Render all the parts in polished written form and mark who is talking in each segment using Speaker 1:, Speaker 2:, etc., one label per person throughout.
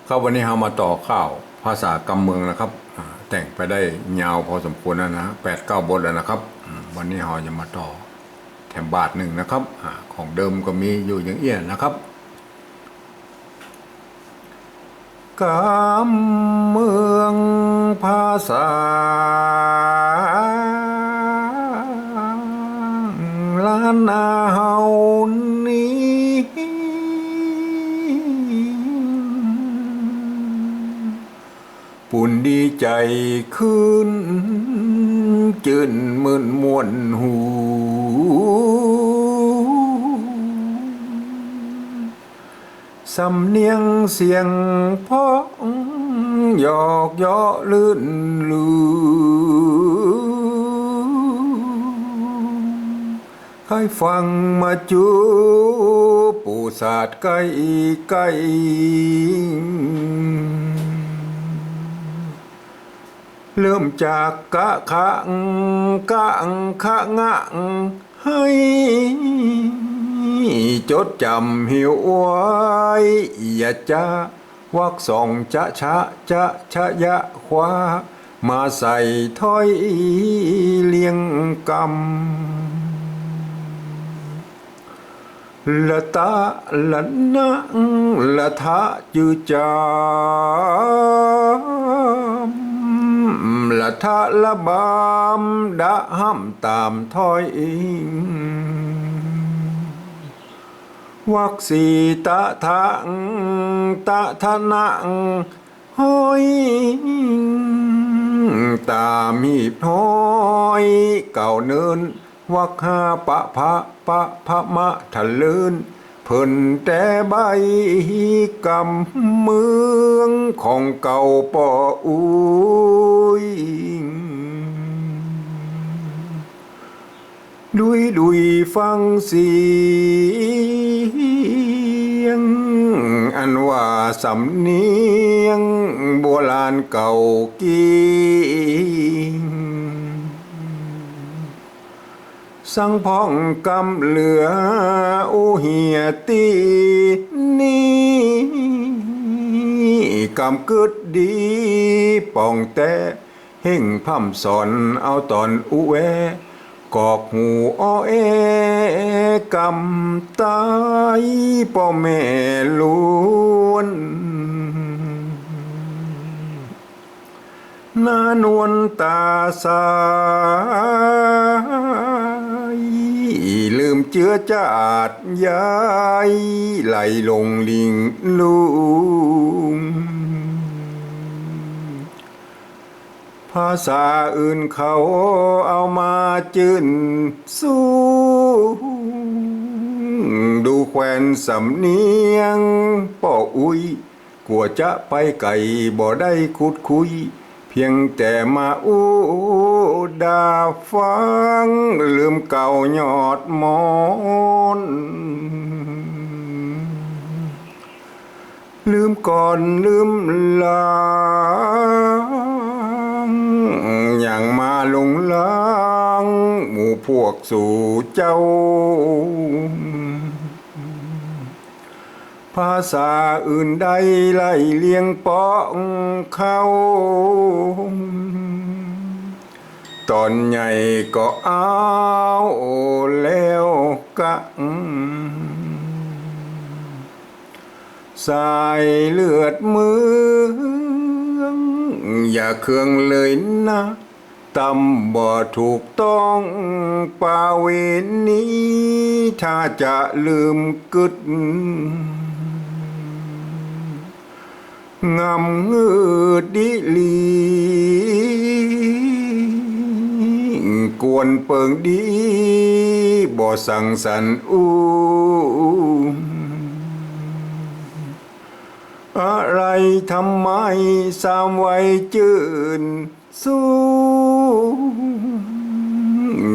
Speaker 1: ครับวันนี้เรามาต่อข้าวภาษากำเมืองนะครับแต่งไปได้ยาวพอสมควรแล้วนะ8-9 บทแล้วนะครับวันนี้เราจะมาต่อแถมบาทหนึ่งนะครับของเดิมก็มีอยู่อย่างเอี้ยนะครับกำเมืองภาษาล้านนาเฮานี้ปุ่นดีใจขึ้นจื่นมื่นมวนหูสำเนียงเสียงเพราะหยอกเยาะลื่นลือใครฟังมาจูปูศาสตร์ไกลไกลเริ่มจากกะขะกะขะงะให้จดจำหิวไว้อย่าจะวักสองจะชะจะชะยะขวามาใส่ถ้อยเลียงกำละตะละนะละทะจือจามละทะละบามดะห้ำตามถ้อยวักสีตะทะตะทะนะห้อยตามีพ้อยเก่าเนินวักหาปะพะปะพะมะทะลืนเพิ่นแต่ใบกำเมืองของเก่าป่ออุ้ยดุยฟังเสียงอันว่าสำเนียงโบราณเก่ากี้สังพ้องกำเหลืออุเหียตีนี้กำกึดดีป่องแต่เฮ่งพ่ำสอนเอาตอนอุแวกอกหูอ้อกำตายป่อแม่ล้วนนานวลตาสายลืมเจือจาดยายไหลลงลิงลุงภาษาอื่นเขาเอามาจื่นสู้ดูแควนสำเนียงป่ออุ้ยกลัวจะไปไก่บ่ได้คุดคุยเพียงแต่มาอู้ดาฟังลืมเก่ายอดมอนลืมก่อนลืมหลังอย่างมาลงล้างหมู่พวกสู่เจ้าภาษาอื่นใดไล่เลียงป้องเขาตอนใหญ่ก็เอาแล้วกะสายเลือดเมืองอย่าเคืองเลยนะตำบ่ถูกต้องปาเวนี้ถ้าจะลืมกึดงำงืดดิลีกวนเปิงดีบ่สั่งสรรอู้อะไรทำไมสามไว้จื่นสู้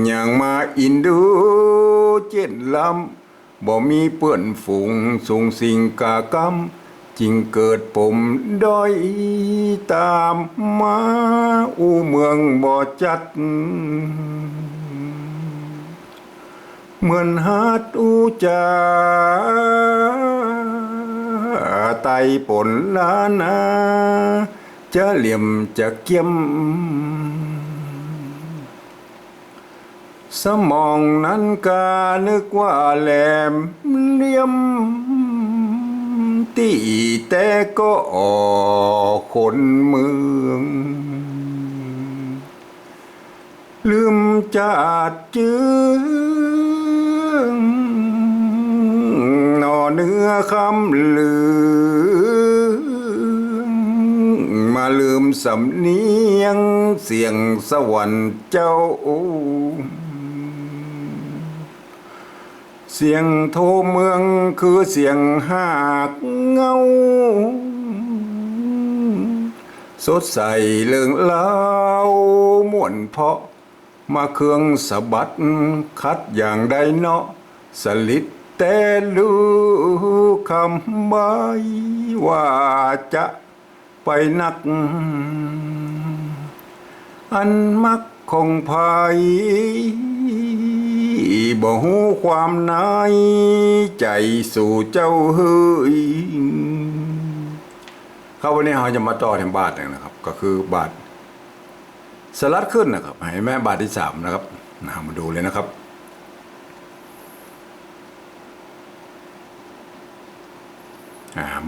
Speaker 1: อย่างมาอินดูเจ็ดลำบ่มีเปื้อนฝูงสูงสิงกากำจึงเกิดผมด้อยตามมาอู้เมืองบ่จัดเหมือนฮัดอูจา ไตปนลานาจะเหลี่ยมจะเกี่ยมสมองนั้นกานึกว่าแหลมเหลี่ยมตีแต่ก็ออกคนเมืองลืมจาดจืงนอเนื้อคำลือมาลืมสำเนียงเสียงสวรรค์เจ้าเสียงโทเมืองคือเสียงหากเงาสดใสเลื่องเล่าม่วนเพาะมาเครื่องสะบัดคัดอย่างใดเนาะสลิดแต่ลูคำใบว่าจะไปนักอันมักคงภัยบ่ฮู้ความในใจสู่เจ้าเฮ้ยครับวันนี้เราจะมาต่อแถมบาทนึงนะครับก็คือบาทสลัดขึ้นนะครับเห็นไหมบาทที่3นะครับมาดูเลยนะครับ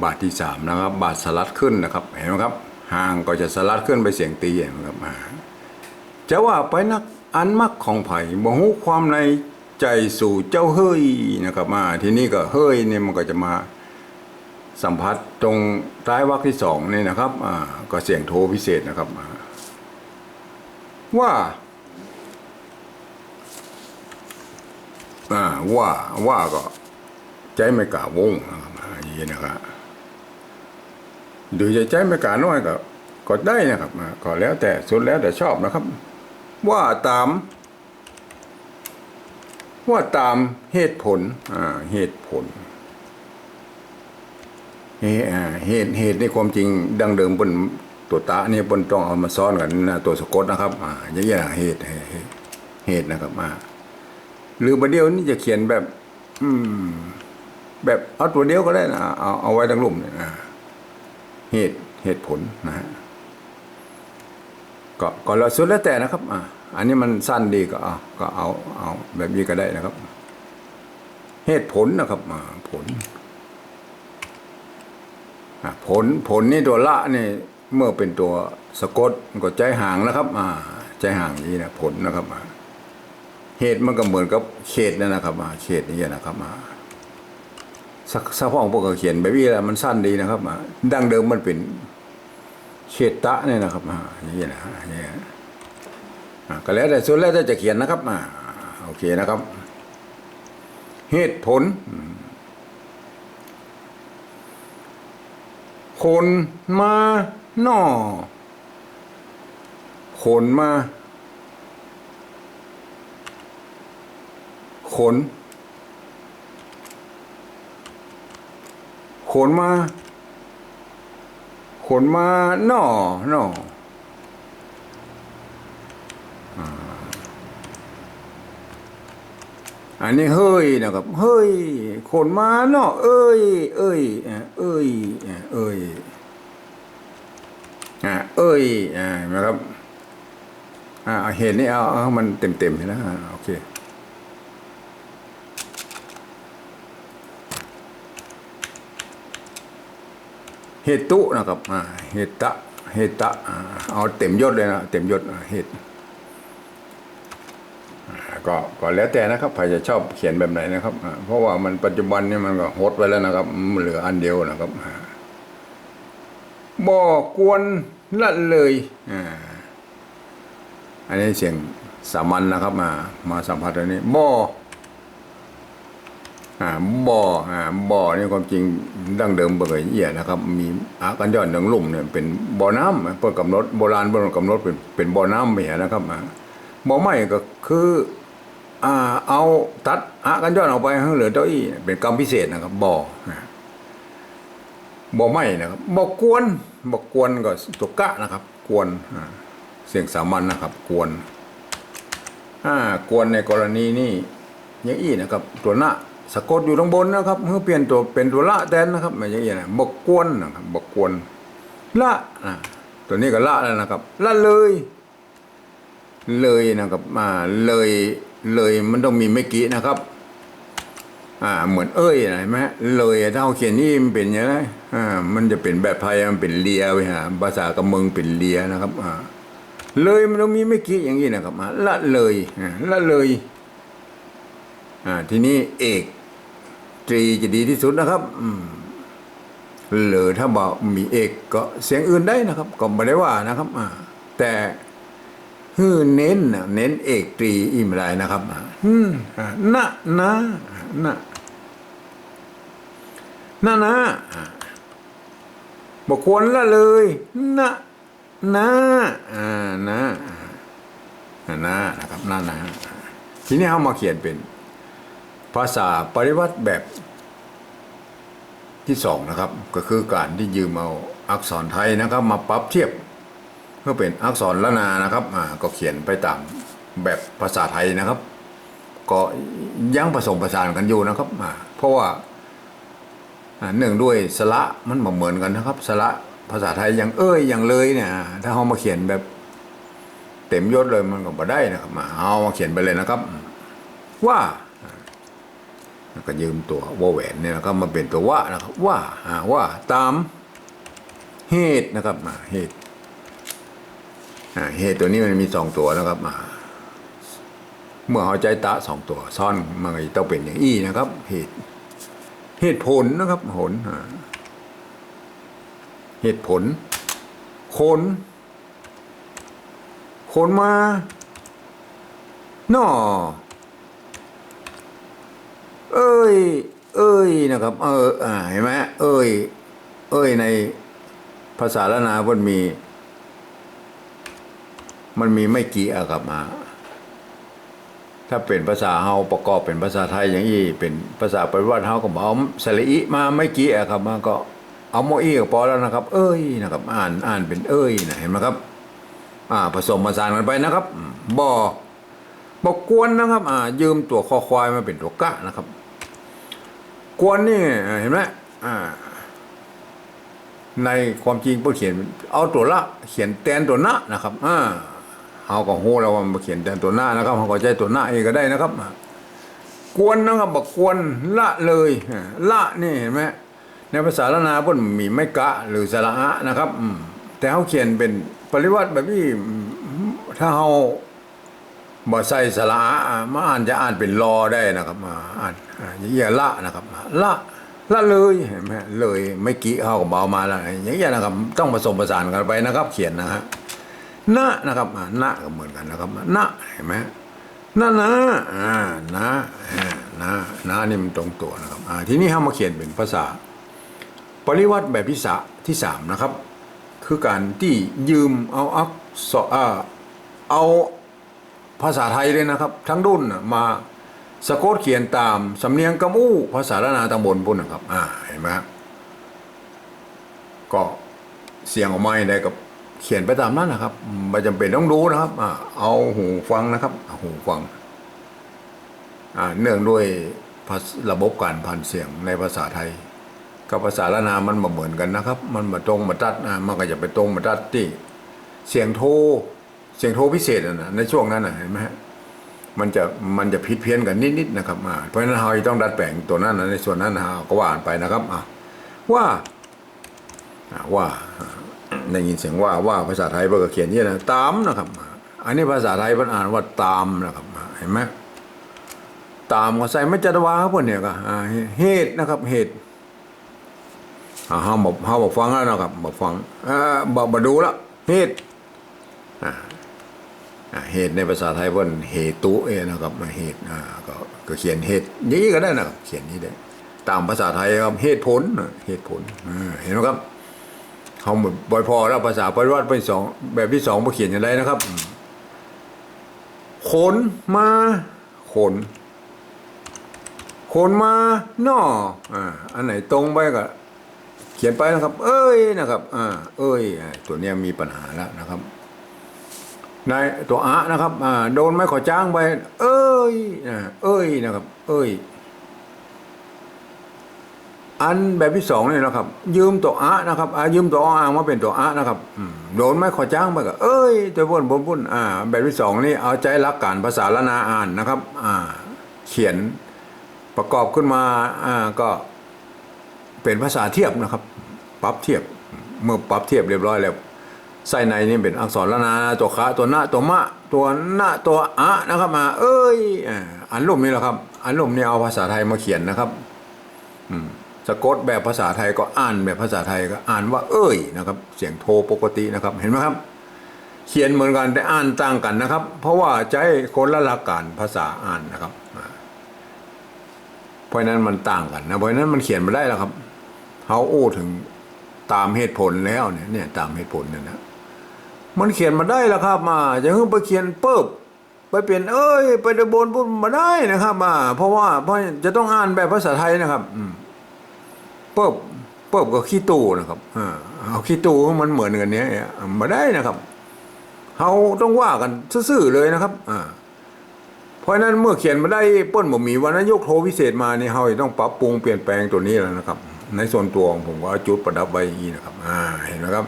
Speaker 1: บาทที่3นะครับบาทสลัดขึ้นนะครับเห็นไหมครับห่างก็จะสลัดขึ้นไปเสียงตีนะครับจะว่าไปนักอันมักของไผ่บ่ฮู้ความในใจสู่เจ้าเฮ้ยนะครับทีนี้ก็เฮ้ยเนี่ยมันก็จะมาสัมผัสตรงท้ายวรรคที่2นี่นะครับก็เสียงโทพิเศษนะครับว่าก็ใจไม่กล้าวงอย่างนี้นะครับหรือจะใจไม่กล้าน้อยก็ได้นะครับก็แล้วแต่สุดแล้วแต่ชอบนะครับว่าตามเหตุผลเหตุในความจริงดังเดิมบนตัวตาเนี่ยบนต้องเอามาซ้อนกันนะตัวสะกดนะครับอย่างนี้นะเหตุนะครับหรือประเดี๋ยวนี้จะเขียนแบบแบบเอาตัวเดียวก็ได้นะเอาไว้ทั้งลุ่มเนี่ยเหตุผลนะฮะก็เราสุดแล้วแต่นะครับอันนี้มันสั้นดีก็เอาแบบนี้ก็ได้นะครับเหตุผลนะครับผลนี่ตัวละนี่เมื่อเป็นตัวสะกดก็ใจห่างนะครับใจห่างนี้นะผลนะครับเหตุมันก็เหมือนกับเขตนั่นนะครับเขตนี้นะครับสักพ่อพวกเขาเขียนแบบนี้แหละมันสั้นดีนะครับดั้งเดิมมันเป็นเขตตะเนี่ยนะครับอย่างนี้นะก็แล้วแต่ส่วนแล้วแต่จะเขียนนะครับโอเคนะครับเหตุผลคนมาหน่อคนมาขนมาหน่ออันนี้เฮ้ยนะครับเฮ้ยขนมาหน่อเอ้ยนะครับเห็นนี่เอามันเต็มนะโอเคเหตุนะครับเหตะเอาเต็มยศเลยนะเต็มยศเหตุก็แล้วแต่นะครับใครจะชอบเขียนแบบไหนนะครับเพราะว่ามันปัจจุบันนี่มันก็ฮดไปแล้วนะครับมันเหลืออันเดียวนะครับบอกกวนละเลยอันนี้เสียงสามัญนะครับมาสัมผัสอันนี้บ่นี่ความจริงดั้งเดิมเบอร์เอี่ยนะครับมีกันยอดหนึ่งลุ่มเนี่ยเป็นบ่อน้ำเปิดกำหนดโบราณกำหนดเป็นบ่อน้ำไปนะครับบ่อไม้ก็คือเอาตัดกันยอดออกไปให้เหลือเต้าอี้เป็นกรรมพิเศษนะครับบ่อไม้นะครับบ่กวนก็ตัวกะนะครับกวนเสียงสามัญนะครับกวนในกรณีนี้อย่างอี้นะครับตัวหน้า สะกดอยู่ข้างบนนะครับเพื่อเปลี่ยนตัวเป็นตัวละแทนนะครับไม่ใช่อย่างนั้นบกกวนนะครับบกกวนละตัวนี้ก็ละแล้วนะครับละเลยนะครับเลยมันต้องมีไม่กี่นะครับเหมือนเห็นไหมเลยถ้าเราเขียนนี่มันเป็นอย่างไรมันจะเป็นแบบไทยมันเป็นเลียไปฮะภาษากำเมืองเป็นเลียนะครับเลยมันต้องมีไม่กี่อย่างนี้นะครับละเลยทีนี้เอกตรีจะดีที่สุดนะครับเลยถ้าบอกมีเอกก็เสียงอื่นได้นะครับก็ไม่ได้ว่านะครับแต่เน้นเอกตรีอีกไม่ได้นะครับนะบอกควรละเลยนะครับนะทีนี้เอามาเขียนเป็นภาษาปริวัติแบบที่สองนะครับก็คือการที่ยืมเอาอักษรไทยนะครับมาปรับเทียบเพื่อเป็นอักษรละนานะครับก็เขียนไปตามแบบภาษาไทยนะครับก็ยังผสมผสานกันอยู่นะครับเพราะว่าเนื่องด้วยสระมันเหมือนกันนะครับสระภาษาไทยอย่างอย่างเลยเนี่ยถ้าเรามาเขียนแบบเต็มยศเลยมันก็บ่ได้นะครับเอามาเขียนไปเลยนะครับว่าก็ยืมตัววอแหวนเนี่ยนะครับมาเป็นตัวว่านะครับว่าตามเหตุนะครับเหตุตัวนี้มันมี2ตัวนะครับเมื่อเอาใจตะ2ตัวซ่อนมันก็ต้องเป็นอย่างอี้นะครับเหตุผลนะครับเหตุผลคนมาน่อนะครับเห็นไหมในภาษาละนามันมีไม่กี่ครับถ้าเป็นภาษาเฮาประกอบเป็นภาษาไทยอย่างนี้เป็นภาษาปริวัติเฮาก็เอาสระอิมาไม่กี่ครับมาก็เอาโมอีก็พอแล้วนะครับนะครับอ่านเป็นนะเห็นไหมครับผสมผสานกันไปนะครับบอกกวนนะครับยืมตัวคอควายมาเป็นตัวกะนะครับกวนนี่เห็นไหมในความจริงเพื่อเขียนเอาตัวละเขียนแทนตัวนะนะครับเอาก็โหเรามาเขียนแทนตัวหน้านะครับเขาก็ใช้ตัวหน้าเองก็ได้นะครับกวนนะครับบอกกวนละเลยละนี่เห็นไหมในภาษาละนาเพิ่นมีไม่กะหรือสระอะนะครับแต่เขาเขียนเป็นปริวัติแบบนี้ถ้าเขาบ่ใส่สระอะมาจะอ่านเป็นรอได้นะครับอ่านอย่างละนะครับละเลยเห็นไหมเลยไม่กี่เขาก็เบามาแล้วอย่างนี้นะครับต้องผสมผสานกันไปนะครับเขียนนะฮะนะครับก็เหมือนกันนะครับเห็นไหมนะนี่มันตรงตัวนะครับทีนี้เรามาเขียนเป็นภาษาปริวัติแบบที่สามนะครับคือการที่ยืมเอาเอาภาษาไทยเลยนะครับทั้งดุนมาสะกดเขียนตามสำเนียงกำอู้ภาษาละนาตำบลปุ่นนะครับเห็นไหมก็เสียงออกมาได้กับเขียนไปตามนั้นนะครับไม่จำเป็นต้องรู้นะครับเอาหูฟังนะครับหูฟังเนื่องด้วยระบบการผ่านเสียงในภาษาไทยกับภาษาละนามันเหมือนกันนะครับมันมาตรงมาตัดมันก็จะไปตรงมาตัดที่เสียงโทพิเศษในช่วงนั้นเห็นไหมมันจะผิดเพี้ยนกันนิดนะครับเพราะฉะนั้นเราต้องดัดแปลงตัวนั้นในส่วนนั้นก็ว่าไปนะครับว่าได้ยินเสียงว่าภาษาไทยเพื่อเขียนนี่นะตามนะครับอันนี้ภาษาไทยมันอ่านว่าตามนะครับเห็นไหมตามก็ใส่ไม่จัดวาพวกเนี่ยก็เหตุนะครับเหตุเฮาบอกฟังแล้วนะครับบอกฟังบอกดูแล้วเหตุเหตุในภาษาไทยว่าเหตุนะครับเหตุก็เขียนเหตุนี้ก็ได้นะครับเขียนนี้ได้ตามภาษาไทยครับเหตุผลเห็นไหมครับเขาหมดบ่อยพอแล้วภาษาปริวัติไปสองแบบที่2มาเขียนอย่างไรนะครับขนมาน่ออันไหนตรงไปก็เขียนไปนะครับนะครับตัวนี้มีปัญหาแล้วนะครับในตัวนะครับโดนไม่ขอจ้างไปนะครับ อันแบบที่สองนี่นะครับยืมตัวอะนะครับยืมตัวอ่างมาเป็นตัวอะนะครับโดนไม่ขอจ้างไปก็เอ้ยตัวบุ่นแบบที่สองนี่เอาใจรักการภาษาละนาอ่านนะครับเขียนประกอบขึ้นมาก็เป็นภาษาเทียบนะครับปรับเทียบเมื่อปรับเทียบเรียบร้อยแล้วไส้ในนี่เป็นอักษรละนาตัวคะตัวนะตัวมะตัวนะตัวอะนะครับเอ้ยอันลุ่มนี่แหละครับอันลุ่มนี่เอาภาษาไทยมาเขียนนะครับสะกดแบบภาษาไทยก็อ่านแบบภาษาไทยก็อ่านว่าเอ้ยนะครับเสียงโทปกตินะครับเห็นไหมครับเขียนเหมือนกันแต่อ่านต่างกันนะครับเพราะว่าใช้คนละหลักการภาษาอ่านนะครับเพราะนั้นมันต่างกันนะเพราะนั้นมันเขียนมาได้แล้วครับเขาอู้ถึงตามเหตุผลแล้วเนี่ยตามเหตุผลเนี่ยนะมันเขียนมาได้แล้วครับจะเพิ่งไปเขียนเปิบไปเปลี่ยนไปตะบนพูดมาได้นะครับเพราะจะต้องอ่านแบบภาษาไทยนะครับเปิบก็ขี้ตู้นะครับเอาขี้ตู้มันเหมือนกันเนี้ยมาได้นะครับเขาต้องว่ากันซื่อๆเลยนะครับเพราะนั้นเมื่อเขียนมาได้เปิ้นบ่มีวรรณยุกต์โทพิเศษมานี่เขาต้องปรับปรุงเปลี่ยนแปลงตัวนี้แล้วนะครับในส่วนตัวของผมก็จุดประดับไว้อย่างนี้นะครับเห็นไหมครับ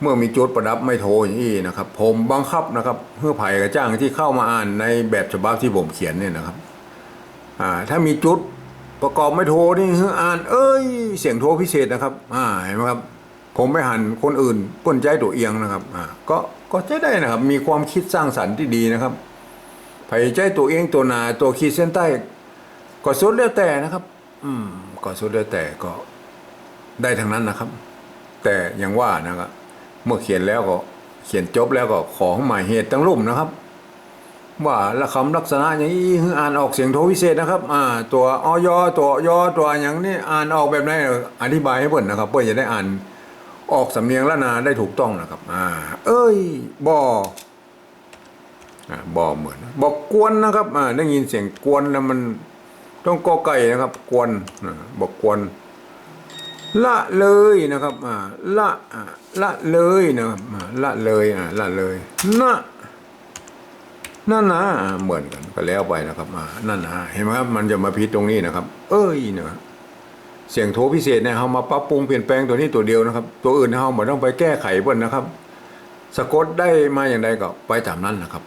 Speaker 1: เมื่อมีจุดประดับไม่โทอย่างนี้นะครับผมบังคับนะครับเพื่อไผ่กระจ้างที่เข้ามาอ่านในแบบฉบับที่ผมเขียนเนี่ยนะครับถ้ามีจุดประกอบไม่โทนี่คืออ่านเสียงโทพิเศษนะครับเห็นไหมครับผมไม่หันคนอื่นป้นใจตัวเอียงนะครับก็ใช้ได้นะครับมีความคิดสร้างสรรค์ที่ดีนะครับไผ่ใจตัวเองตัวหนาตัวขีดเส้นใต้ก็สุดแล้วแต่นะครับก็สุดแล้วแต่ก็ได้ทั้งนั้นนะครับแต่อย่างว่านะครับเมื่อเขียนแล้วก็เขียนจบแล้วก็ขอหมายเหตุตั้งรุ่มนะครับว่าละคำลักษณะอย่างนี้คืออ่านออกเสียงโทวิเศษนะครับตัวอยตัวยอตัวอย่างนี้อ่านออกแบบไหนอธิบายให้เพื่อนนะครับเพื่อจะได้อ่านออกสำเนียงละนาได้ถูกต้องนะครับบ่เหมือนบอกกวนนะครับได้ยินเสียงกวนแล้วมันต้องกอไก่นะครับกวนบอกกวนละเลยนะครับละเลยนะครับละเลยนั่นนะเหมือนกันก็แล้วไปนะครับนั่นนะเห็นไหมครับมันจะมาพิษตรงนี้นะครับเนี่ยเสียงโทพิเศษเนี่ยเขามาปรับปรุงเปลี่ยนแปลงตัวนี้ตัวเดียวนะครับตัวอื่นเขาไม่ต้องไปแก้ไขเพิ่นนะครับสะกดได้มาอย่างไรก็ไปตามนั้นนะครับ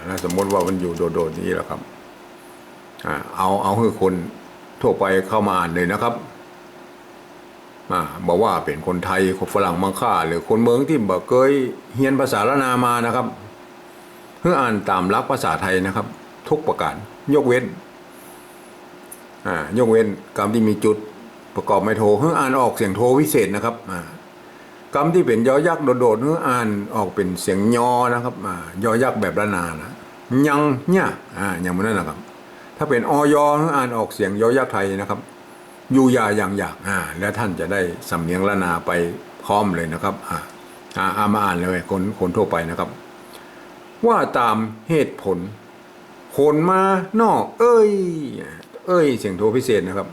Speaker 1: แล้วสมมติว่ามันอยู่โดดๆนี้แล้วครับเอาคือคนทั่วไปเข้ามาอ่านเลยนะครับบอกว่าเป็นคนไทยคนฝรั่งมังค่าหรือคนเมืองที่บอกเคยเรียนภาษาละนามานะครับเพื่ออ่านตามหลักภาษาไทยนะครับทุกประการยกเว้นคำที่มีจุดประกอบไม่โทเพื่ออ่านออกเสียงโทวิเศษนะครับคำที่เป็นยอยักษ์โดดๆเพื่ออ่านออกเป็นเสียงยอนะครับยอยักษ์แบบละนานะยังเนี่ยอย่างนั้นนะครับถ้าเป็นอยอ่านออกเสียงยอยักษ์ไทยนะครับยูยาอย่างอยากแล้วท่านจะได้สำเนียงละนาไปพร้อมเลยนะครับมาอ่านเลยคนทั่วไปนะครับว่าตามเหตุผลโขนมานอกเสียงโทพิเศษนะครับ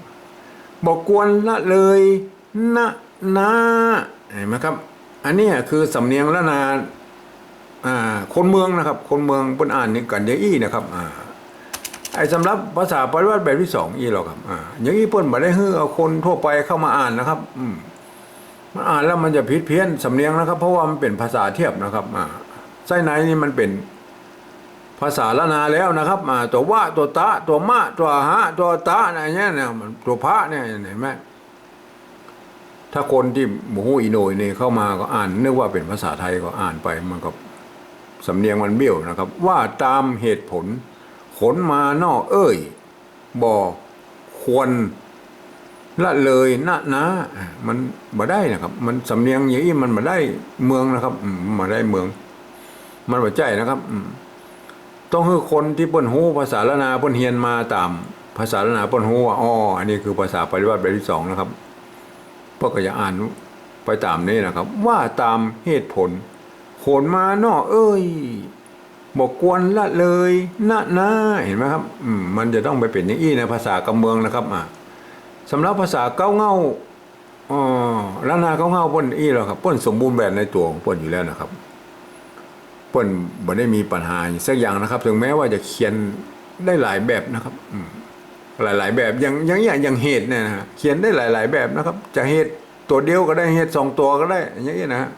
Speaker 1: บอกกวนละเลยนะเห็นไหมครับอันนี้คือสำเนียงละนาคนเมืองนะครับคนเมืองเปิ้นอ่านนี่กันอย่างอี้นะครับสำหรับภาษาปริวัติแบบที่สองหรอกครับอย่างนี้เปิ้นบ่ได้ฮื้อเอาคนทั่วไปเข้ามาอ่านนะครับมันอ่านแล้วมันจะผิดเพี้ยนสำเนียงนะครับเพราะว่ามันเป็นภาษาเทียบนะครับไส้ในนี่มันเป็นภาษาละนาแล้วนะครับตัวว่าตัวตะตัวมะตัวหะตัวตะอะไรเงี้ยเนี่ยตัวพระเนี่ยเห็นไหมถ้าคนที่โมโหอีโนยเนี่ยเข้ามาก็อ่านนึกว่าเป็นภาษาไทยก็อ่านไปมันก็สำเนียงมันเบี้ยวนะครับว่าตามเหตุผลขนมานอกบอกควรละเลยนะมันมาได้นะครับมันสำเนียงอย่างนี้มันมาได้เมืองนะครับมาได้เมืองมันมาใจนะครับต้องให้คนที่เปิ้นฮู้ภาษาละนาเปิ้นเรียนมาตามภาษาละนาเปิ้นฮู้ว่าอันนี้คือภาษาปริวัติแบบที่สองนะครับพวกก็จะอ่านไปตามนี้นะครับว่าตามเหตุผลโขนมานอกบอกกวนละเลยนะเห็นไหมครับมันจะต้องไปเป็นอย่างนี้ในภาษากำเมืองนะครับสำหรับภาษาเก้าเง่าละนาเก้าเง่าเปิ้นหรอกครับเปิ้นสมบูรณ์แบบในตัวของเปิ้นอยู่แล้วนะครับเปิ้นบ่ได้มีปัญหาสักอย่างนะครับถึงแม้ว่าจะเขียนได้หลายแบบนะครับ หลายๆแบบอย่างเหตุเนี่ยนะฮะเขียนได้หลายๆแบบนะครับ จะเหตุตัวเดียวก็ได้เหตุ2ตัวก็ได้อย่างนี้นะฮะ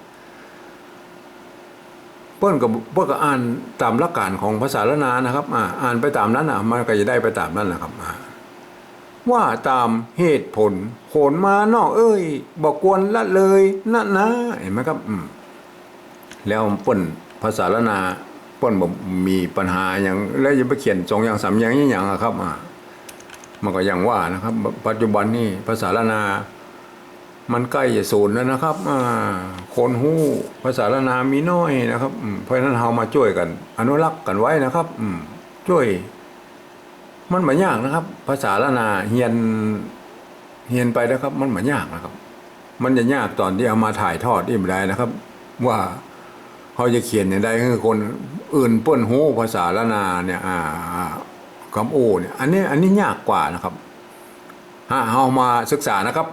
Speaker 1: เพื่อนก็อ่านตามหลักการของภาษาละนานะครับอ่านไปตามนั้นมันก็จะได้ไปตามนั้นนะครับว่าตามเหตุผลโขนมาน้องเอ้ยบอกกวนละเลยนะเห็นไหมครับแล้วเปิ้นภาษาละนาเปิ้นบอกมีปัญหาอย่างแล้วจะไปเขียน2อย่าง3อย่างอย่างครับมันก็อย่างว่านะครับปัจจุบันนี้ภาษาละนามันใกล้จะสูญแล้วนะครับคนฮู้ภาษาละนามีน้อยนะครับเพราะฉะนั้นเรามาช่วยกันอนุรักษ์กันไว้นะครับช่วยมันไม่ยากนะครับภาษาละนาเฮียนไปนะครับมันไม่ยากนะครับมันจะยากตอนที่เอามาถ่ายทอดที่ไม่ได้นะครับ ว่าเขาจะเขียนอย่างไรคือคนอื่นเปิ้นฮู้ภาษาละนาเนี่ยคำโอ้เนี่ยอันนี้ยากกว่านะครับเอามาศึกษานะครับ